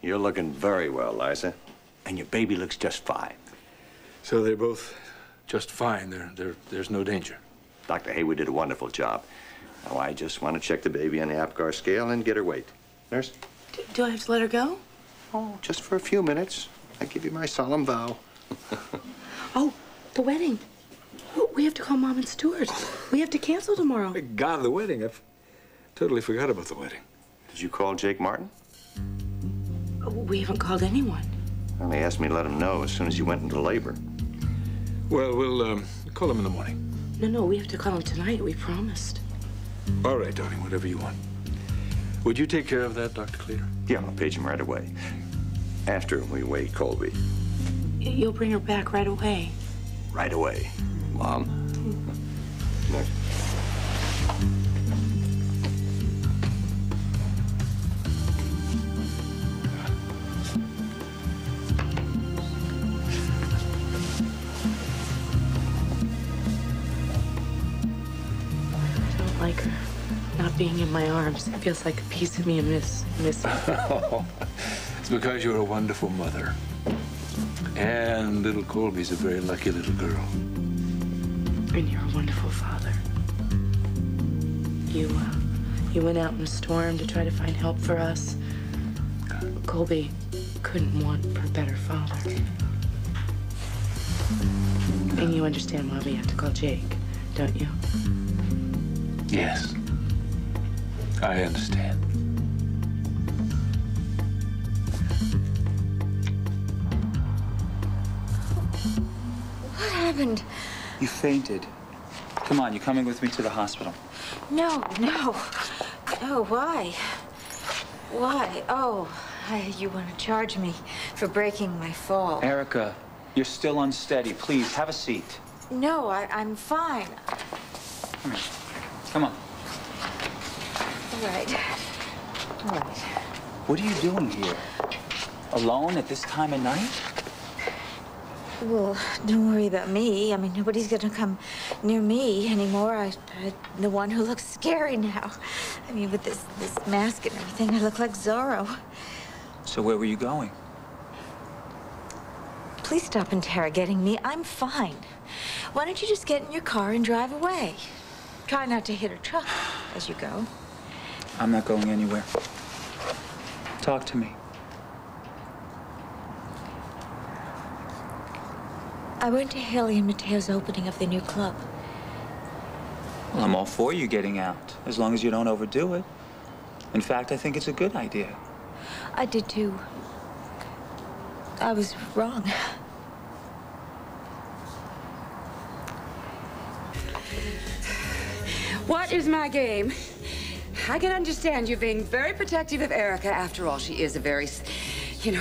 You're looking very well, Liza. And your baby looks just fine. So they're both just fine. There's no danger. Dr. Haywood did a wonderful job. Now, I just want to check the baby on the Apgar scale and get her weight. Nurse? Do I have to let her go? Oh, just for a few minutes. I give you my solemn vow. Oh, the wedding. We have to call Mom and Stuart. We have to cancel tomorrow. God, the wedding. I've totally forgot about the wedding. Did you call Jake Martin? We haven't called anyone. Well, they asked me to let him know as soon as you went into labor. Well, we'll call him in the morning. No, we have to call him tonight. We promised. All right, darling, whatever you want. Would you take care of that, Dr. Clader? Yeah, I'll page him right away. After we weigh Colby. You'll bring her back right away. Right away, Mom. Next. I don't like her not being in my arms. It feels like a piece of me missing. It's because you're a wonderful mother. And little Colby's a very lucky little girl. And you're a wonderful father. You went out in a storm to try to find help for us. Colby couldn't want for a better father. And you understand why we have to call Jake, don't you? Yes. I understand. What happened? You fainted. Come on, you're coming with me to the hospital. No. No, why? Why? Oh, you want to charge me for breaking my fall. Erica, you're still unsteady. Please, have a seat. No, I'm fine. Come here. Come on. All right. All right. What are you doing here? Alone at this time of night? Well, don't worry about me. I mean, nobody's gonna come near me anymore. I'm the one who looks scary now. I mean, with this mask and everything, I look like Zorro. So where were you going? Please stop interrogating me. I'm fine. Why don't you just get in your car and drive away? Try not to hit a truck as you go. I'm not going anywhere. Talk to me. I went to Haley and Mateo's opening of the new club. Well, I'm all for you getting out, as long as you don't overdo it. In fact, I think it's a good idea. I did too. I was wrong. What is my game? I can understand you being very protective of Erica. After all, she is a very,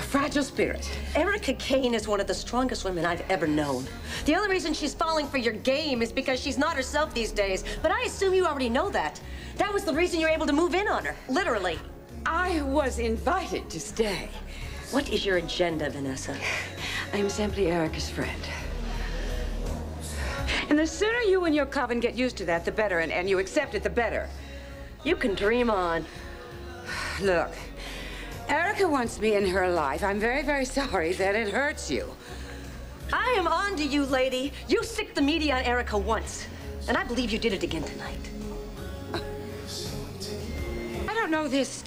fragile spirit. Erica Kane is one of the strongest women I've ever known. The only reason she's falling for your game is because she's not herself these days. But I assume you already know that. That was the reason you're able to move in on her, literally. I was invited to stay. What is your agenda, Vanessa? I am simply Erica's friend. And the sooner you and your coven get used to that, the better, and you accept it, the better. You can dream on. Look, Erica wants me in her life. I'm very, very sorry that it hurts you. I am on to you, lady. You sicked the media on Erica once, and I believe you did it again tonight. I don't know this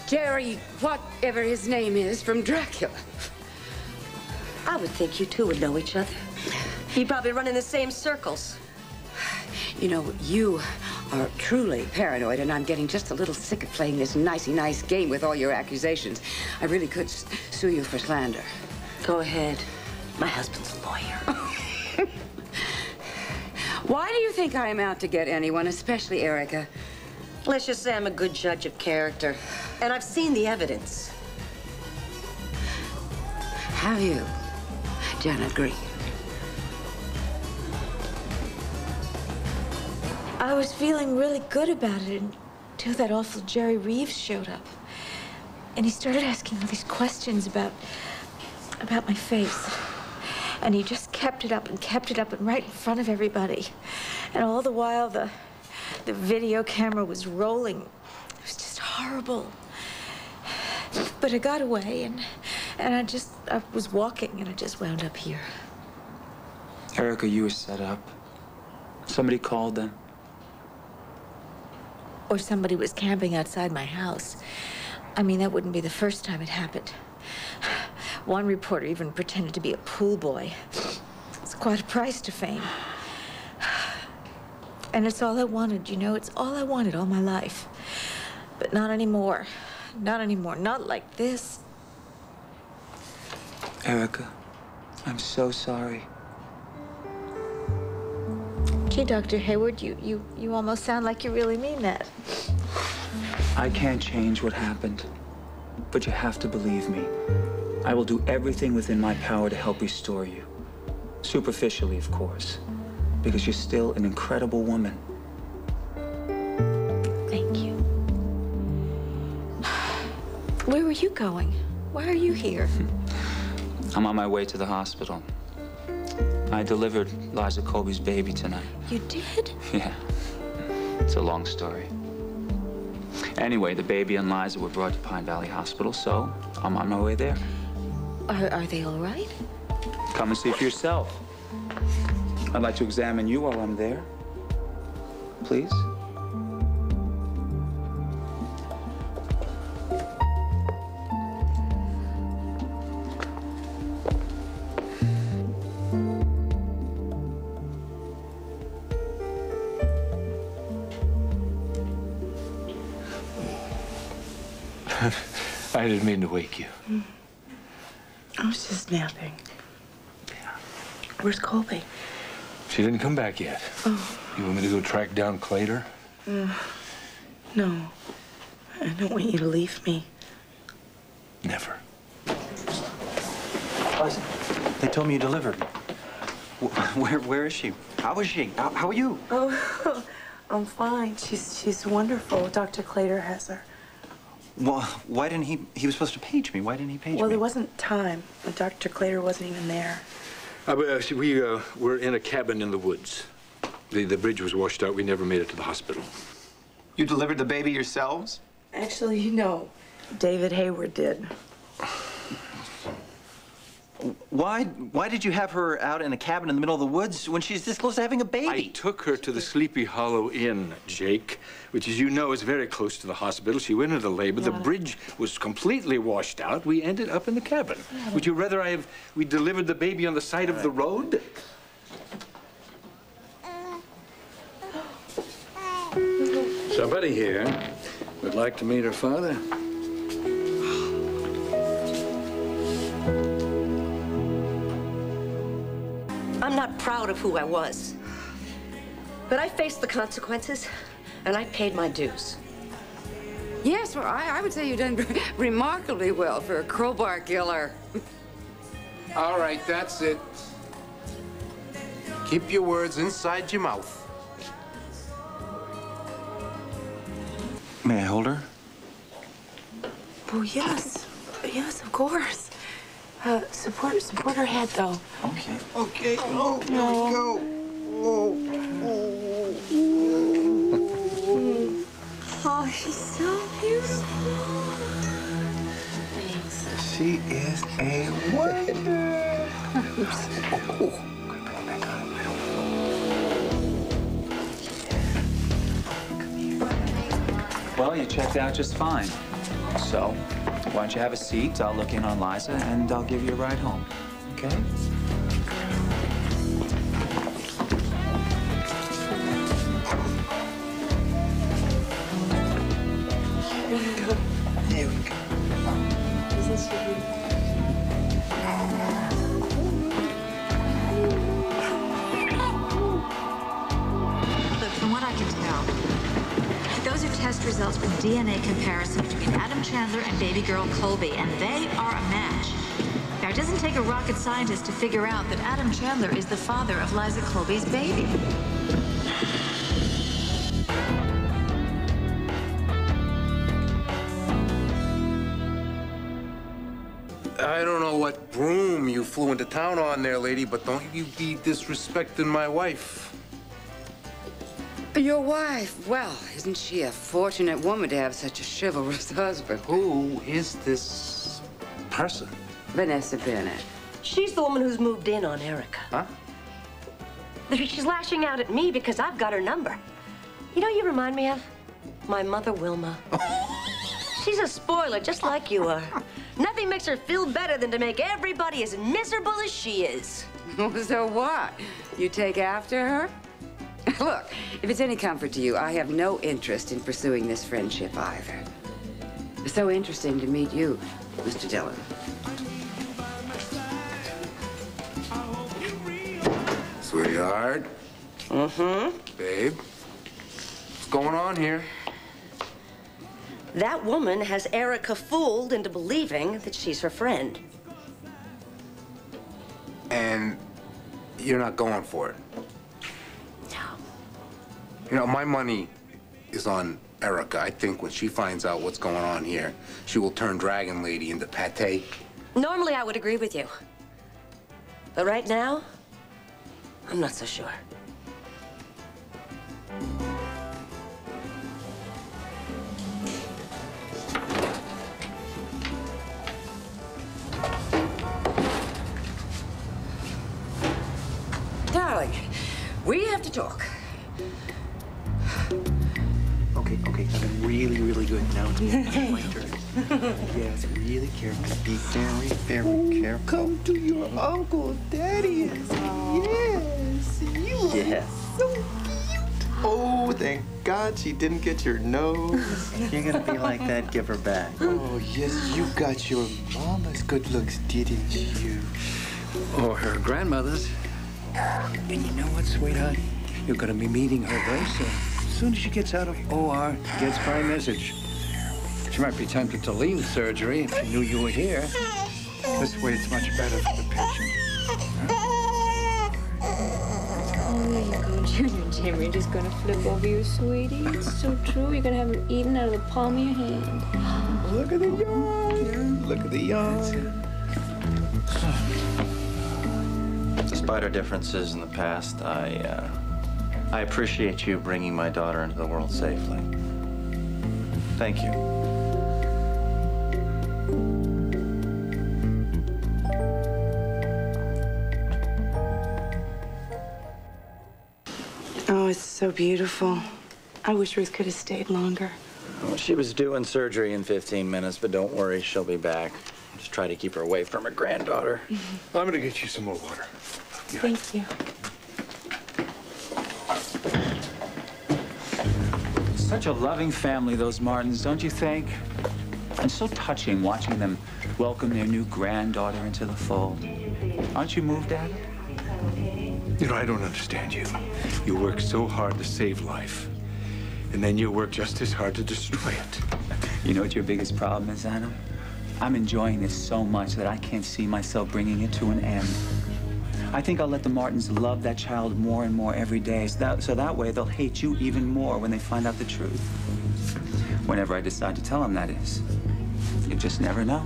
Jerry, whatever his name is, from Dracula. I would think you two would know each other. You'd probably run in the same circles. You know, you are truly paranoid, and I'm getting just a little sick of playing this nicey nice game with all your accusations. I really could sue you for slander. Go ahead. My husband's a lawyer. Why do you think I am out to get anyone, especially Erica? Let's just say I'm a good judge of character. And I've seen the evidence. Have you, Janet Green? I was feeling really good about it until that awful Jerry Reeves showed up. And he started asking all these questions about my face. And he just kept it up and right in front of everybody. And all the while, the video camera was rolling. It was just horrible. But I got away, and I was walking, and I just wound up here. Erica, you were set up. Somebody called them. Or somebody was camping outside my house. I mean, that wouldn't be the first time it happened. One reporter even pretended to be a pool boy. It's quite a price to fame. And it's all I wanted, you know? It's all I wanted all my life. But not anymore. Not anymore. Not like this. Erica, I'm so sorry. Gee, Dr. Hayward, you almost sound like you really mean that. I can't change what happened, but you have to believe me. I will do everything within my power to help restore you. Superficially, of course, because you're still an incredible woman. Thank you. Where were you going? Why are you here? I'm on my way to the hospital. I delivered Liza Colby's baby tonight. You did? Yeah. It's a long story. Anyway, the baby and Liza were brought to Pine Valley Hospital, so I'm on my way there. Are they all right? Come and see for yourself. I'd like to examine you while I'm there. Please? I didn't mean to wake you. I was just napping. Where's Colby? She didn't come back yet. Oh. You want me to go track down Clader? No. I don't want you to leave me. Never. Liza, they told me you delivered. Where is she? How is she? How are you? Oh, I'm fine. She's wonderful. Dr. Clader has her. Well, why didn't he was supposed to page me. Why didn't he page me? Well, there wasn't time. Dr. Clader wasn't even there. We were in a cabin in the woods. The bridge was washed out. We never made it to the hospital. You delivered the baby yourselves? Actually, no. David Hayward did. Why did you have her out in a cabin in the middle of the woods when she's this close to having a baby? I took her to the Sleepy Hollow Inn, Jake, which, as you know, is very close to the hospital. She went into labor. The bridge was completely washed out. We ended up in the cabin. Would you rather we delivered the baby on the side of the road? Somebody here would like to meet her father. I'm not proud of who I was. But I faced the consequences, and I paid my dues. Yes, well, I would say you've done remarkably well for a crowbar killer. All right, that's it. Keep your words inside your mouth. May I hold her? Oh, yes. Yes, of course. Support her head, though. Okay. Okay. Oh, here we go. Oh, she's so beautiful. Thanks. She is a wonder. Well, you checked out just fine. So, why don't you have a seat? I'll look in on Liza, and I'll give you a ride home. Okay? Here we go. Isn't she beautiful? Look, from what I can tell, those are test results from DNA comparison between Adam Chandler and baby girl Colby, and they are a match. Now, it doesn't take a rocket scientist to figure out that Adam Chandler is the father of Liza Colby's baby. I don't know what broom you flew into town on there, lady, but don't you be disrespecting my wife. Your wife, well, isn't she a fortunate woman to have such a chivalrous husband? Who is this person? Vanessa Bennett. She's the woman who's moved in on Erica. Huh? She's lashing out at me because I've got her number. You know, you remind me of my mother, Wilma. She's a spoiler, just like you are. Nothing makes her feel better than to make everybody as miserable as she is. So what? You take after her? Look, if it's any comfort to you, I have no interest in pursuing this friendship either. It's so interesting to meet you, Mr. Dillon. Sweetheart. Mm-hmm. Babe. What's going on here? That woman has Erica fooled into believing that she's her friend. And you're not going for it? No. You know, my money is on Erica. I think when she finds out what's going on here, she will turn Dragon Lady into pate. Normally, I would agree with you. But right now, I'm not so sure. Darling, we have to talk. Okay, I've been really good. Now it's my turn. Yes, really careful. Be very, very careful. Come to your Uncle Daddy. Yes, you are so cute. Oh, thank God she didn't get your nose. If you're gonna be like that, give her back. Oh, yes, you got your mama's good looks, didn't you? Or her grandmother's. And you know what, sweetheart? You're gonna be meeting her very soon. As soon as she gets out of OR, gets my message. She might be tempted to leave surgery if she knew you were here. This way it's much better for the patient. Oh, there you go, Junior Jimmy. Just gonna flip over you, sweetie. It's so true. You're gonna have him eaten out of the palm of your hand. Look at the yawn. Look at the yawn. Despite our differences in the past, I appreciate you bringing my daughter into the world safely. Thank you. Oh, it's so beautiful. I wish Ruth could have stayed longer. Well, she was due surgery in 15 minutes, but don't worry, she'll be back. Just try to keep her away from her granddaughter. I'm gonna get you some more water. Thank you. Such a loving family, those Martins, don't you think? And so touching watching them welcome their new granddaughter into the fold. Aren't you moved, Dad? You know, I don't understand you. You work so hard to save life, and then you work just as hard to destroy it. You know what your biggest problem is, Adam? I'm enjoying this so much that I can't see myself bringing it to an end. I think I'll let the Martins love that child more and more every day, so that way they'll hate you even more when they find out the truth. Whenever I decide to tell them, that is. You just never know.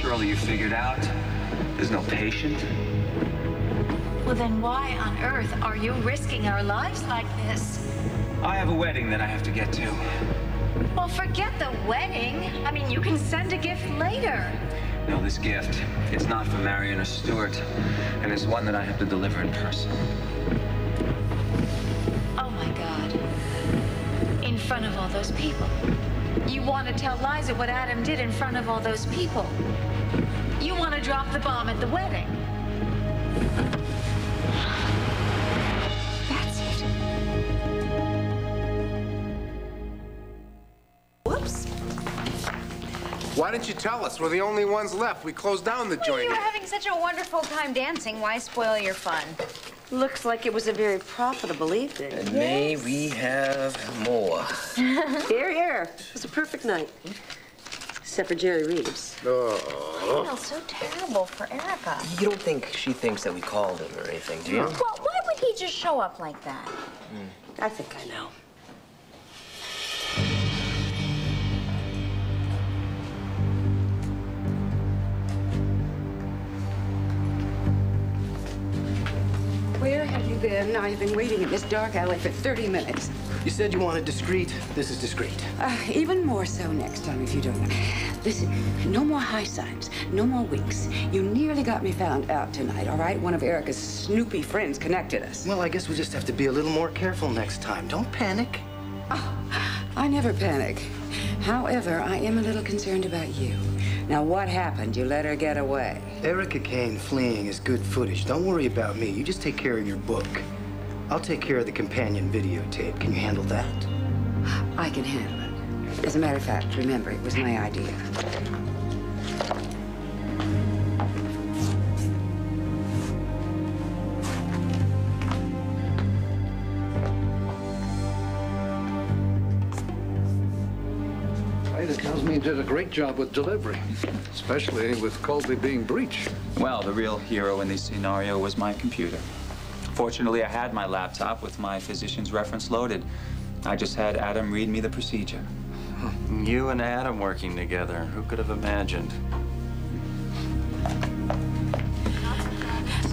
Surely you figured out there's no patient? Well, then why on earth are you risking our lives like this? I have a wedding that I have to get to. Well, forget the wedding. I mean, you can send a gift later. No, this gift, it's not for Marion or Stuart, and it's one that I have to deliver in person. Oh, my God. In front of all those people. You want to tell Liza what Adam did in front of all those people. You want to drop the bomb at the wedding. That's it. Whoops. Why didn't you tell us? We're the only ones left. We closed down the Well, joint. you were having such a wonderful time dancing. Why spoil your fun? Looks like it was a very profitable evening. And may we have more. Here, here. It was a perfect night. Except for Jerry Reeves. I feel so terrible for Erica. You don't think she thinks that we called him or anything, do you? Well, why would he just show up like that? I think I know. Ben. I've been waiting in this dark alley for 30 minutes. You said you wanted discreet. This is discreet. Even more so next time, if you don't mind. Listen, no more high signs, no more winks. You nearly got me found out tonight, all right? One of Erica's snoopy friends connected us. Well, I guess we'll just have to be a little more careful next time. Don't panic. Oh, I never panic. However, I am a little concerned about you. Now, what happened? You let her get away. Erica Kane fleeing is good footage. Don't worry about me. You just take care of your book. I'll take care of the companion videotape. Can you handle that? I can handle it. As a matter of fact, remember, it was my idea. Clader tells me you did a great job with delivery, especially with Colby being breached. Well, the real hero in this scenario was my computer. Fortunately, I had my laptop with my physician's reference loaded. I just had Adam read me the procedure. You and Adam working together. Who could have imagined?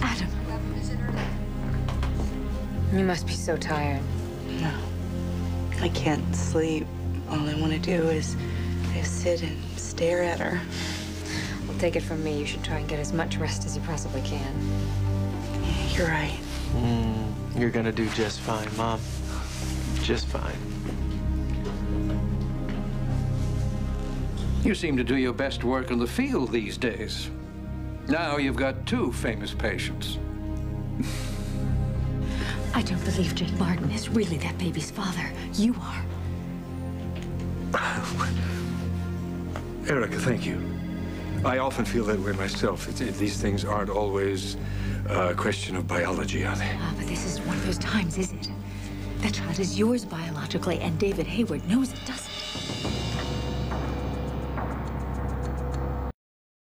Adam. You must be so tired. No. I can't sleep. All I want to do is sit and stare at her. Well, take it from me. You should try and get as much rest as you possibly can. You're right. You're gonna do just fine, Mom. Just fine. You seem to do your best work in the field these days. Now you've got 2 famous patients. I don't believe Jake Martin is really that baby's father. You are. Erica, thank you. I often feel that way myself. These things aren't always a question of biology, are they? But this is one of those times, is it? That child is yours biologically, and David Hayward knows it doesn't.